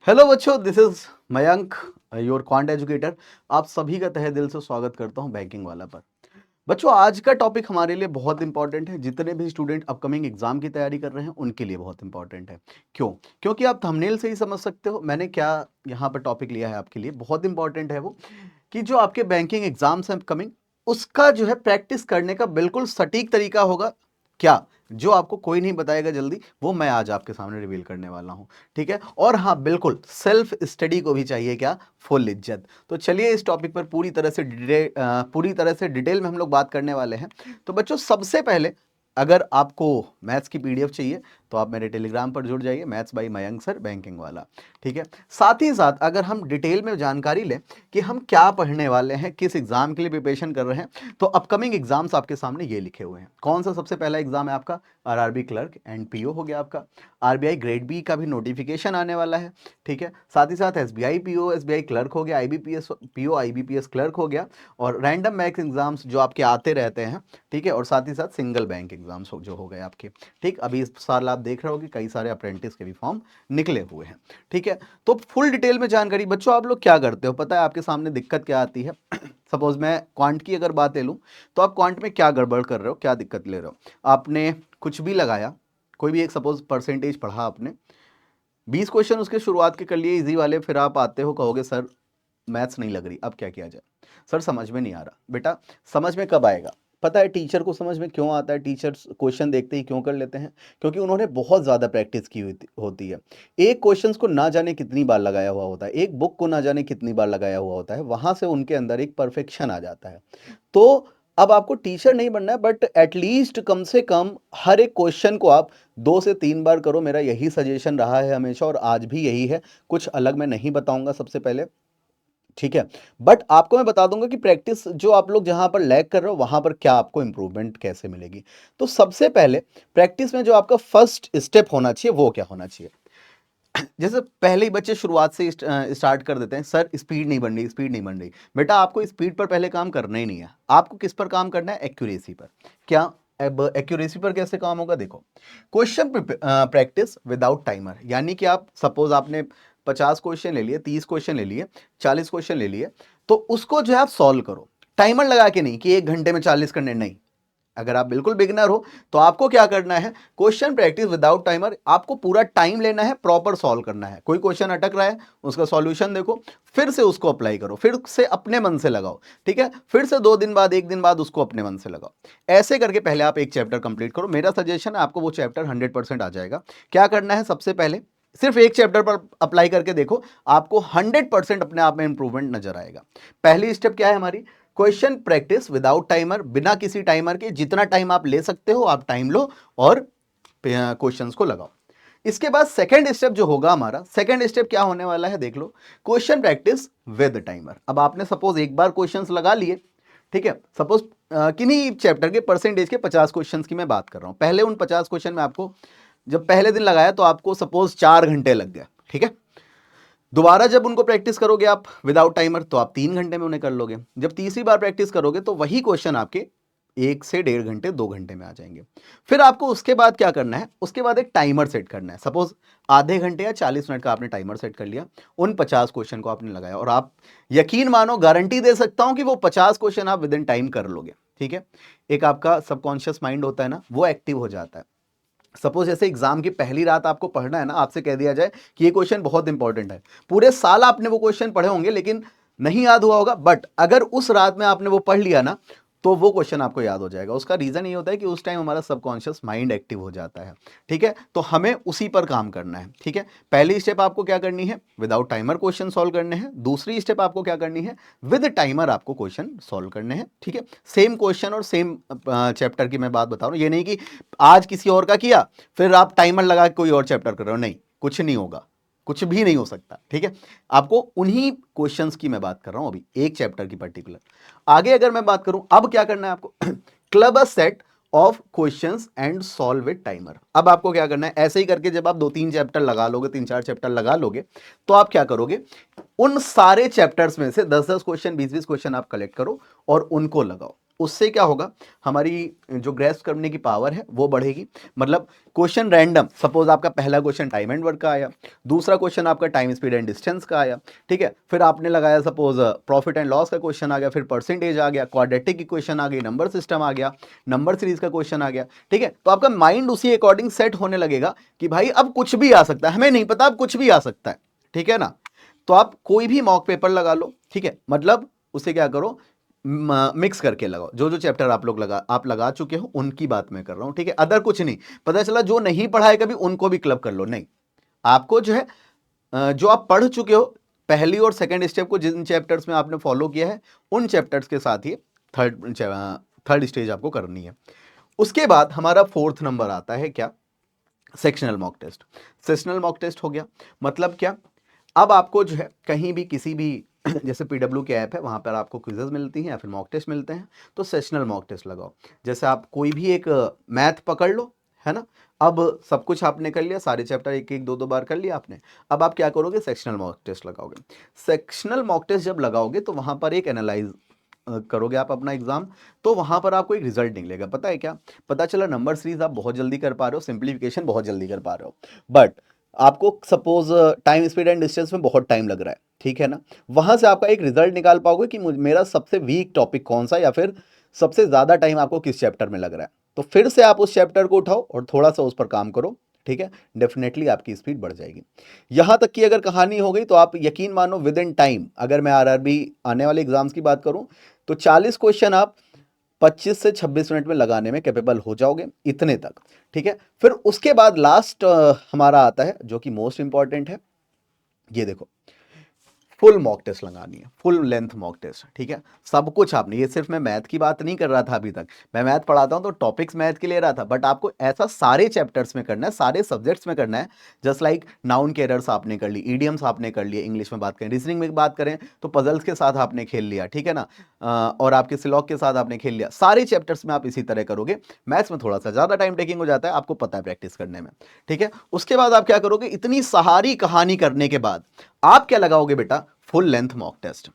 Hello बच्चों, this is Mayank, your quant educator. आप सभी का तहे दिल से स्वागत करता हूं बैंकिंग वाला पर। बच्चों, आज का टॉपिक हमारे लिए बहुत इंपॉर्टेंट है। जितने भी स्टूडेंट अपकमिंग एग्जाम की तैयारी कर रहे हैं उनके लिए बहुत इंपॉर्टेंट है। क्यों? क्योंकि आप थंबनेल से ही समझ सकते हो मैंने क्या यहाँ पर टॉपिक लिया है आपके लिए। बहुत इंपॉर्टेंट है वो कि जो आपके बैंकिंग एग्जाम्स हैं अपकमिंग, उसका जो है प्रैक्टिस करने का बिल्कुल सटीक तरीका होगा। क्या? जो आपको कोई नहीं बताएगा जल्दी, वो मैं आज आपके सामने रिवील करने वाला हूं। ठीक है? और हाँ, बिल्कुल सेल्फ स्टडी को भी चाहिए क्या? फुल इज्जत। तो चलिए इस टॉपिक पर पूरी तरह से डिटेल में हम लोग बात करने वाले हैं। तो बच्चों, सबसे पहले अगर आपको मैथ्स की पीडीएफ चाहिए तो आप मेरे टेलीग्राम पर जुड़ जाइए, maths by Mayank sir banking वाला। ठीक है? साथ ही साथ अगर हम डिटेल में जानकारी लें कि हम क्या पढ़ने वाले हैं, किस एग्जाम के लिए प्रिपरेशन कर रहे हैं, तो अपकमिंग एग्जाम्स आपके सामने ये लिखे हुए हैं। कौन सा सबसे पहला एग्जाम है आपका? आरआरबी क्लर्क एंड पीओ हो गया आपका। आरबीआई ग्रेड बी का भी नोटिफिकेशन आने वाला है। ठीक है? साथ ही साथ एसबीआई पीओ, एसबीआई क्लर्क हो गया, आईबीपीएस पीओ, आईबीपीएस क्लर्क हो गया, और रैंडम मैथ्स एग्जाम्स जो आपके आते रहते हैं। ठीक है? और साथ ही साथ सिंगल बैंक एग्जाम्स जो हो गए आपके। ठीक, अभी इस साल आप देख रहे हो कि कई सारे अप्रेंटिस के भी फॉर्म निकले हुए हैं। ठीक है? तो फुल डिटेल में जानकारी। बच्चों, आप लोग क्या करते हो पता है? आपके सामने दिक्कत क्या आती है? सपोज मैं क्वांट की अगर बात ले लूं, तो आप क्वांट में क्या गड़बड़ कर रहे हो, क्या दिक्कत ले रहे हो? आपने कुछ भी लगाया, कोई भी एक सपोज परसेंटेज पढ़ा आपने, 20 क्वेश्चन उसके शुरुआत के कर लिए इजी वाले, फिर आप आते हो कहोगे सर मैथ्स नहीं लग रही, अब क्या किया जाए? सर समझ में नहीं आ रहा। बेटा, समझ में कब आएगा? पता है टीचर को समझ में क्यों आता है? टीचर्स क्वेश्चन देखते ही क्यों कर लेते हैं? क्योंकि उन्होंने बहुत ज़्यादा प्रैक्टिस की होती है। एक क्वेश्चन को ना जाने कितनी बार लगाया हुआ होता है, एक बुक को ना जाने कितनी बार लगाया हुआ होता है, वहां से उनके अंदर एक परफेक्शन आ जाता है। तो अब आपको टीचर नहीं बनना है, बट एटलीस्ट कम से कम हर एक क्वेश्चन को आप 2 से 3 बार करो। मेरा यही सजेशन रहा है हमेशा, और आज भी यही है। कुछ अलग मैं नहीं बताऊंगा सबसे पहले। ठीक है? बट आपको मैं बता दूंगा कि प्रैक्टिस जो आप लोग जहां पर लैग कर रहे हो वहां पर क्या आपको इंप्रूवमेंट कैसे मिलेगी। तो सबसे पहले प्रैक्टिस में जो आपका फर्स्ट स्टेप होना चाहिए वो क्या होना चाहिए? जैसे पहले ही बच्चे शुरुआत से स्टार्ट कर देते हैं, सर स्पीड नहीं बन रही, स्पीड नहीं बन रही। बेटा, आपको स्पीड पर पहले काम करना ही नहीं है। आपको किस पर काम करना है? एक्यूरेसी पर। क्या? अब एक्यूरेसी पर कैसे काम होगा? देखो, क्वेश्चन प्रैक्टिस विदाउट टाइमर, यानी कि आप सपोज आपने 50 क्वेश्चन ले लिए, 30 क्वेश्चन ले लिए, 40 क्वेश्चन ले लिए, तो उसको जो है आप सॉल्व करो। टाइमर लगा के नहीं कि 1 घंटे में 40 करने, नहीं। अगर आप बिल्कुल बिगिनर हो तो आपको क्या करना है? Question practice without timer. आपको पूरा टाइम लेना है, प्रॉपर सॉल्व करना है। कोई क्वेश्चन अटक रहा है, उसका सॉल्यूशन देखो, फिर से उसको अप्लाई करो, फिर से अपने मन से लगाओ। ठीक है? फिर से 2 दिन बाद, 1 दिन बाद उसको अपने मन से लगाओ। ऐसे करके पहले आप एक चैप्टर कंप्लीट करो। मेरा सजेशन है, आपको वो चैप्टर 100% आ जाएगा। क्या करना है? सबसे पहले सिर्फ एक चैप्टर पर अप्लाई करके देखो, आपको 100% अपने आप में इंप्रूवमेंट नजर आएगा। पहली स्टेप क्या है हमारी? क्वेश्चन प्रैक्टिस विदाउट टाइमर, बिना किसी टाइमर के। जितना टाइम आप ले सकते हो आप टाइम लो और क्वेश्चंस को लगाओ। इसके बाद सेकंड स्टेप जो होगा हमारा, सेकंड स्टेप क्या होने वाला है देख लो। Question practice with timer. अब आपने सपोज एक बार क्वेश्चंस लगा लिए, ठीक है? सपोज किन्हीं चैप्टर के परसेंटेज के 50 क्वेश्चंस की मैं बात कर रहा हूं। पहले उन 50 क्वेश्चन में आपको, जब पहले दिन लगाया तो आपको सपोज 4 घंटे लग गए। ठीक है? दोबारा जब उनको प्रैक्टिस करोगे आप विदाउट टाइमर, तो आप 3 घंटे में उन्हें कर लोगे। जब तीसरी बार प्रैक्टिस करोगे तो वही क्वेश्चन आपके 1 से 1.5 घंटे, 2 घंटे में आ जाएंगे। फिर आपको उसके बाद क्या करना है? उसके बाद एक टाइमर सेट करना है। सपोज आधे घंटे या 40 मिनट का आपने टाइमर सेट कर लिया, उन 50 क्वेश्चन को आपने लगाया, और आप यकीन मानो, गारंटी दे सकता हूं कि वो 50 क्वेश्चन आप विद इन टाइम कर लोगे। ठीक है? एक आपका सबकॉन्शियस माइंड होता है ना, वो एक्टिव हो जाता है। सपोज जैसे एग्जाम की पहली रात आपको पढ़ना है ना, आपसे कह दिया जाए कि ये क्वेश्चन बहुत इंपॉर्टेंट है। पूरे साल आपने वो क्वेश्चन पढ़े होंगे लेकिन नहीं याद हुआ होगा, बट अगर उस रात में आपने वो पढ़ लिया ना, तो वो क्वेश्चन आपको याद हो जाएगा। उसका रीजन ये होता है कि उस टाइम हमारा सबकॉन्शियस माइंड एक्टिव हो जाता है। ठीक है? तो हमें उसी पर काम करना है। ठीक है? पहली स्टेप आपको क्या करनी है? विदाउट टाइमर क्वेश्चन सॉल्व करने हैं। दूसरी स्टेप आपको क्या करनी है? विद टाइमर आपको क्वेश्चन सॉल्व करने हैं। ठीक है? सेम क्वेश्चन और सेम चैप्टर की मैं बात बता रहा हूं। ये नहीं कि आज किसी और का किया फिर आप टाइमर लगा के कोई और चैप्टर कर रहे हो, नहीं। कुछ नहीं होगा, कुछ भी नहीं हो सकता। ठीक है? आपको उन्हीं क्वेश्चंस की मैं बात कर रहा हूं, अभी एक चैप्टर की पर्टिकुलर। आगे अगर मैं बात करूं, अब क्या करना है आपको? Club a set of questions and solve with timer. अब आपको क्या करना है? ऐसे ही करके जब आप 2-3 चैप्टर लगा लोगे, 3-4 चैप्टर लगा लोगे, तो आप क्या करोगे? उन सारे चैप्टर्स में से 10-10 क्वेश्चन, 20-20 क्वेश्चन आप कलेक्ट करो और उनको लगाओ। उससे क्या होगा, हमारी जो ग्रेस्प करने की पावर है वो बढ़ेगी। मतलब क्वेश्चन रैंडम, सपोज आपका पहला क्वेश्चन टाइम एंड वर्क का आया, दूसरा क्वेश्चन आपका टाइम स्पीड एंड डिस्टेंस का आया, ठीक है, फिर आपने लगाया सपोज प्रॉफिट एंड लॉस का क्वेश्चन आ गया, फिर परसेंटेज आ गया, क्वाड्रेटिक इक्वेशन आ गई, नंबर सिस्टम आ गया, नंबर सीरीज का क्वेश्चन आ गया, ठीक है। तो आपका माइंड उसी अकॉर्डिंग सेट होने लगेगा कि भाई अब कुछ भी आ सकता है, हमें नहीं पता अब कुछ भी आ सकता है, ठीक है ना। तो आप कोई भी मॉक पेपर लगा लो, ठीक है, मतलब उसे क्या करो, मिक्स करके लगाओ। जो जो चैप्टर आप लगा चुके हो उनकी बात मैं कर रहा हूं, ठीक है, अदर कुछ नहीं। पता चला जो नहीं पढ़ा है कभी उनको भी क्लब कर लो, नहीं, आपको जो है जो आप पढ़ चुके हो पहली और सेकंड स्टेप को जिन चैप्टर्स में आपने फॉलो किया है उन चैप्टर्स के साथ ही थर्ड स्टेज आपको करनी है। उसके बाद हमारा फोर्थ नंबर आता है क्या, sectional mock test. Sectional mock test हो गया, मतलब क्या, अब आपको जो है कहीं भी किसी भी जैसे पीडब्ल्यू के ऐप है वहां पर आपको क्विजेज मिलती हैं या फिर मॉक टेस्ट मिलते हैं, तो सेशनल मॉक टेस्ट लगाओ। जैसे आप कोई भी एक मैथ पकड़ लो, है ना, अब सब कुछ आपने कर लिया, सारे चैप्टर एक एक दो दो बार कर लिया आपने, अब आप क्या करोगे, सेक्शनल मॉक टेस्ट लगाओगे। सेक्शनल मॉक टेस्ट जब लगाओगे तो वहां पर एक एनालाइज करोगे आप अपना एग्जाम, तो वहां पर आपको एक रिजल्ट निकलेगा। पता है क्या, पता चला नंबर सीरीज आप बहुत जल्दी कर पा रहे हो, सिंप्लीफिकेशन बहुत जल्दी कर पा रहे हो, बट आपको suppose time speed and distance में बहुत टाइम लग रहा है, ठीक है ना, वहां से आपका एक रिजल्ट निकाल पाओगे कि मेरा सबसे वीक टॉपिक कौन सा, या फिर सबसे ज्यादा टाइम आपको किस चैप्टर में लग रहा है। तो फिर से आप उस चैप्टर को उठाओ और थोड़ा सा उस पर काम करो, ठीक है, डेफिनेटली आपकी स्पीड बढ़ जाएगी। यहां तक की अगर कहानी हो गई तो आप यकीन मानो विद इन टाइम, अगर मैं आरआरबी आने वाले एग्जाम्स की बात करूं तो 40 क्वेश्चन आप 25 से 26 मिनट में लगाने में कैपेबल हो जाओगे, इतने तक, ठीक है। फिर उसके बाद लास्ट हमारा आता है जो कि मोस्ट इंपॉर्टेंट है, ये देखो, फुल मॉक टेस्ट लगानी है, फुल लेंथ मॉक टेस्ट, ठीक है। सब कुछ आपने, ये सिर्फ मैं मैथ की बात नहीं कर रहा था, अभी तक मैं मैथ पढ़ाता हूं तो टॉपिक्स मैथ के ले रहा था, बट आपको ऐसा सारे चैप्टर्स में करना है, सारे सब्जेक्ट्स में करना है। जस्ट लाइक नाउन के एरर्स आपने कर ली, ईडियम्स आपने कर लिए, इंग्लिश में बात करें, रीजनिंग में बात करें तो पजल्स के साथ आपने खेल लिया, ठीक है ना, और आपके सिलॉक के साथ आपने खेल लिया, सारे चैप्टर्स में आप इसी तरह करोगे। मैथ्स में थोड़ा सा ज्यादा टाइम टेकिंग हो जाता है, आपको पता है प्रैक्टिस करने में, ठीक है। उसके बाद आप क्या करोगे, इतनी सहारी कहानी करने के बाद आप क्या लगाओगे बेटा, फुल लेंथ मॉक टेस्ट।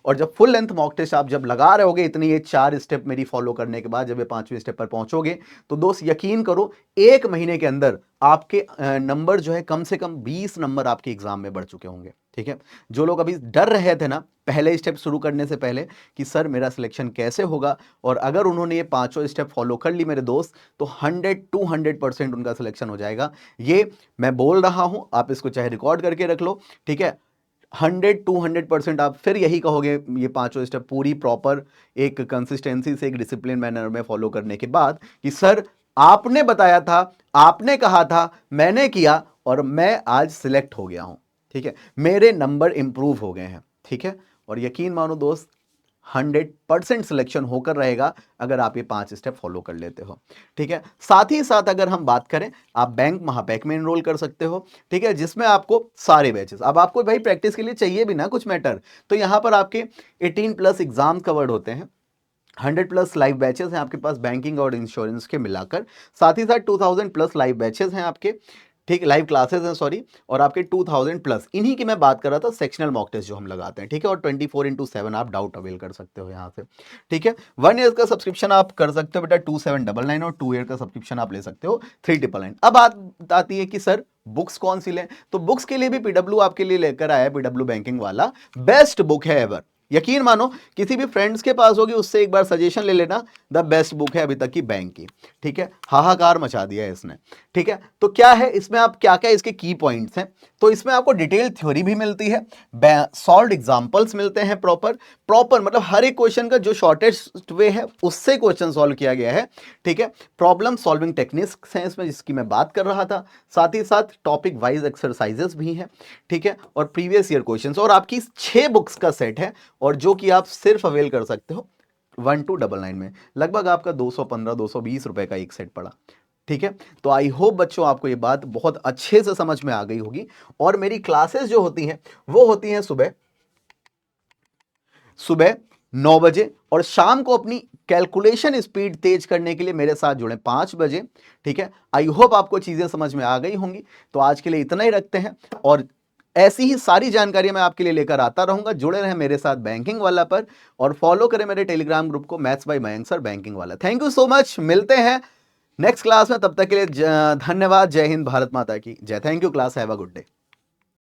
और जब फुल लेंथ मॉक टेस्ट आप जब लगा रहे होगे, इतनी ये 4 स्टेप मेरी फॉलो करने के बाद जब ये 5वें स्टेप पर पहुंचोगे, तो दोस्त यकीन करो 1 महीने के अंदर आपके नंबर जो है कम से कम 20 नंबर आपके एग्जाम में बढ़ चुके होंगे, ठीक है। जो लोग अभी डर रहे थे ना पहले स्टेप शुरू करने से पहले कि सर मेरा सिलेक्शन कैसे होगा, और अगर उन्होंने ये 5 स्टेप फॉलो कर ली मेरे दोस्त, तो 100-200% उनका सिलेक्शन हो जाएगा। ये मैं बोल रहा हूं, आप इसको चाहे रिकॉर्ड करके रख लो, ठीक है। 100-200% आप फिर यही कहोगे, ये 5 स्टेप पूरी प्रॉपर एक कंसिस्टेंसी से एक डिसिप्लिन मैनर में फॉलो करने के बाद, कि सर आपने बताया था, आपने कहा था, मैंने किया और मैं आज सिलेक्ट हो गया हूं, ठीक है, मेरे नंबर इंप्रूव हो गए हैं, ठीक है। और यकीन मानो दोस्त 100% सिलेक्शन होकर रहेगा अगर आप ये 5 स्टेप फॉलो कर लेते हो, ठीक है। साथ ही साथ अगर हम बात करें, आप बैंक महापैक में एनरोल कर सकते हो, ठीक है, जिसमें आपको सारे बैचेस, अब आपको भाई प्रैक्टिस के लिए चाहिए भी ना कुछ मैटर, तो यहां पर आपके 18+ एग्जाम कवर्ड होते हैं, 100+ लाइव बैचेस हैं आपके पास बैंकिंग और इंश्योरेंस के मिलाकर, साथ ही साथ 2000+ लाइव बैचेस हैं आपके, ठीक, लाइव क्लासेस हैं सॉरी, और आपके 2000+, इन्हीं की मैं बात कर रहा था, सेक्शनल मॉक टेस्ट जो हम लगाते हैं, ठीक है। और 24/7 आप डाउट अवेल कर सकते हो यहाँ से, ठीक है। 1 ईयर का सब्सक्रिप्शन आप कर सकते हो बेटा 2799, और 2 ईयर का सब्सक्रिप्शन आप ले सकते हो 3999। अब बात आती है कि सर बुक्स कौन सी लें, तो बुक्स के लिए भी पीडब्ल्यू आपके लिए लेकर आया है, पीडब्ल्यू बैंकिंग वाला बेस्ट बुक है एवर। यकीन मानो किसी भी फ्रेंड्स के पास होगी उससे एक बार सजेशन ले लेना, द बेस्ट बुक है अभी तक की बैंक की, ठीक है, हाहाकार मचा दिया है इसने, ठीक है। तो क्या है इसमें, आप क्या क्या इसके की पॉइंट्स हैं, तो इसमें आपको डिटेल थ्योरी भी मिलती है, सॉल्व एग्जांपल्स मिलते हैं, प्रॉपर प्रॉपर मतलब हर एक क्वेश्चन का जो शॉर्टेस्ट वे है उससे क्वेश्चन सॉल्व किया गया है, ठीक है। प्रॉब्लम सॉल्विंग टेक्निक्स हैं इसमें जिसकी मैं बात कर रहा था, साथ ही साथ टॉपिक वाइज एक्सरसाइजेस भी हैं, ठीक है, और प्रीवियस ईयर क्वेश्चंस, और आपकी 6 बुक्स का सेट है, और जो कि आप सिर्फ अवेल कर सकते हो 1299 में, लगभग आपका 215-220 रुपए का एक सेट पड़ा, ठीक है। तो आई होप बच्चों आपको ये बात बहुत अच्छे से समझ में आ गई होगी। और मेरी क्लासेस जो होती हैं वो होती हैं सुबह सुबह 9 बजे, और शाम को अपनी कैलकुलेशन स्पीड तेज करने के लिए मेरे साथ जुड़े 5 बजे, ठीक है। आई होप आपको चीजें समझ में आ गई होंगी। तो आज के लिए इतना ही रखते हैं, और ऐसी ही सारी जानकारी मैं आपके लिए लेकर आता रहूंगा। जुड़े रहें मेरे साथ बैंकिंग वाला पर और फॉलो करें मेरे टेलीग्राम ग्रुप को maths by Mayank sir banking वाला। थैंक यू सो मच, मिलते हैं नेक्स्ट क्लास में, तब तक के लिए धन्यवाद। जय हिंद, भारत माता की जय। Thank you class, have a good day.